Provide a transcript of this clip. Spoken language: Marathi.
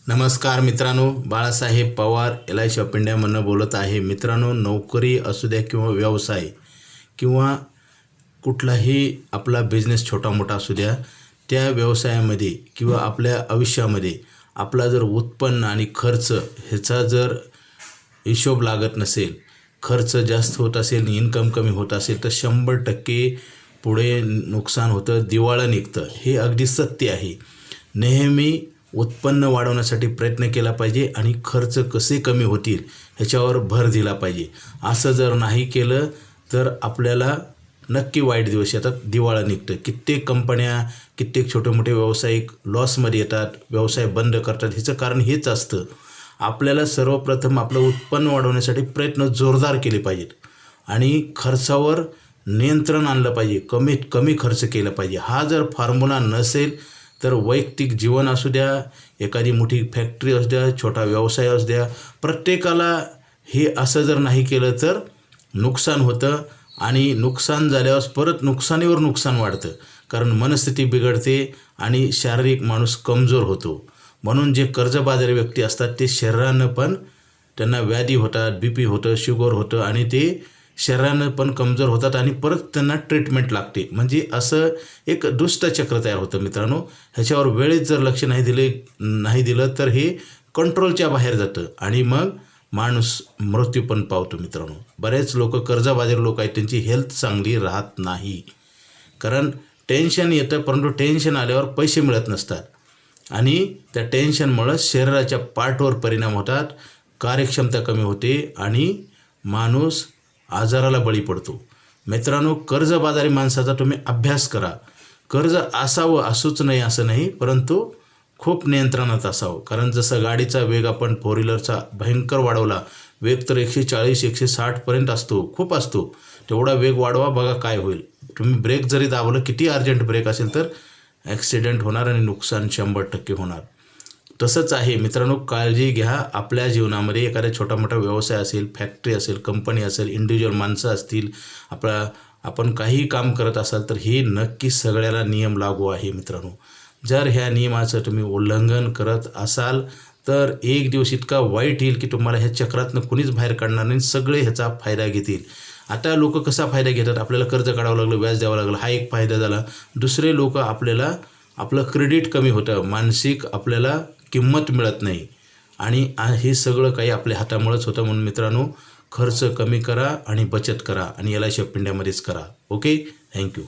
नमस्कार मित्रांनो, बाळासाहेब पवार LIC ऑफ इंडियामधून बोलत आहे। मित्रांनो, नोकरी असू द्या किंवा व्यवसाय किंवा कुठलाही आपला बिझनेस छोटा मोठा असू द्या, त्या व्यवसायामध्ये किंवा आपल्या आयुष्यामध्ये आपला जर उत्पन्न आणि खर्च ह्याचा जर हिशोब लागत नसेल, खर्च जास्त होत असेल, इन्कम कमी होत असेल तर 100% पुढे नुकसान होतं, दिवाळं निघतं। हे अगदी सत्य आहे। नेहमी उत्पन्न वाढवण्यासाठी प्रयत्न केला पाहिजे आणि खर्च कसे कमी होतील ह्याच्यावर भर दिला पाहिजे। असं जर नाही केलं तर आपल्याला नक्की वाईट दिवस येतात, दिवाळं निघतं। कित्येक कंपन्या, कित्येक छोटे मोठे व्यावसायिक लॉसमध्ये येतात, व्यवसाय बंद करतात। ह्याचं कारण हेच असतं। आपल्याला सर्वप्रथम आपलं उत्पन्न वाढवण्यासाठी प्रयत्न जोरदार केले पाहिजेत आणि खर्चावर नियंत्रण आणलं पाहिजे, कमीत कमी खर्च केला पाहिजे। हा जर फॉर्म्युला नसेल तर वैयक्तिक जीवन असू द्या, एखादी मोठी फॅक्टरी असू द्या, छोटा व्यवसाय असू द्या, प्रत्येकाला हे असं जर नाही केलं तर नुकसान होतं आणि नुकसान झाल्यावर परत नुकसानीवर नुकसान वाढतं, कारण मनस्थिती बिघडते आणि शारीरिक माणूस कमजोर होतो। म्हणून जे कर्जबाजारी व्यक्ती असतात ते शरीरानं पण त्यांना व्याधी होतात, BP होतं, शुगर होतं आणि ते शरीरानं पण कमजोर होतात आणि परत त्यांना ट्रीटमेंट लागते। म्हणजे असं एक दुष्टचक्र तयार होतं मित्रांनो। ह्याच्यावर वेळेत जर लक्ष नाही दिलं तर हे कंट्रोलच्या बाहेर जातं आणि मग माणूस मृत्यू पण पावतो मित्रांनो। बरेच लोक कर्जबाजारी लोक आहेत, त्यांची हेल्थ चांगली राहत नाही, कारण टेन्शन येतं, परंतु टेन्शन आल्यावर पैसे मिळत नसतात आणि त्या टेन्शनमुळे शरीराच्या पार्टवर परिणाम होतात, कार्यक्षमता कमी होते आणि माणूस आजाराला बळी पडतो। मित्रांनो, कर्जबाजारी माणसाचा तुम्ही अभ्यास करा। कर्ज असावं असंच नाही असं नाही, परंतु खूप नियंत्रणात असावं, कारण जसं गाडीचा वेग आपण 4 व्हीलरचा भयंकर वाढवला, वेग तर 140-160 पर्यंत असतो, खूप असतो, तेवढा वेग वाढवा, बघा काय होईल। तुम्ही ब्रेक जरी दाबलं, किती अर्जंट ब्रेक असेल तर ॲक्सिडेंट होणार आणि नुकसान 100% होणार। तसंच आहे मित्रांनो, काळजी घ्या। आपल्या जीवनामध्ये एखादा छोटा मोठा व्यवसाय असेल, फॅक्टरी असेल, कंपनी असेल, इंडिव्हिज्युअल माणसं असतील, आपण काही काम करत असाल तर हे नक्की सगळ्याला नियम लागू आहे मित्रांनो। जर ह्या नियमाचं तुम्ही उल्लंघन करत असाल तर एक दिवस इतका वाईट येईल की तुम्हाला ह्या चक्रातनं कुणीच बाहेर काढणार नाही, सगळे ह्याचा फायदा घेतील। आता लोक कसा फायदा घेतात, आपल्याला कर्ज काढावं लागलं, व्याज द्यावं लागलं, हा एक फायदा झाला। दुसरे लोक आपल्याला आपलं क्रेडिट कमी होतं, मानसिक आपल्याला किंमत मिळत नाही आणि हे सगळं काही आपल्या हातामुळेच होतं। म्हणून मित्रांनो, खर्च कमी करा आणि बचत करा आणि LIC ऑफ इंडियामध्येच करा। Okay, thank you.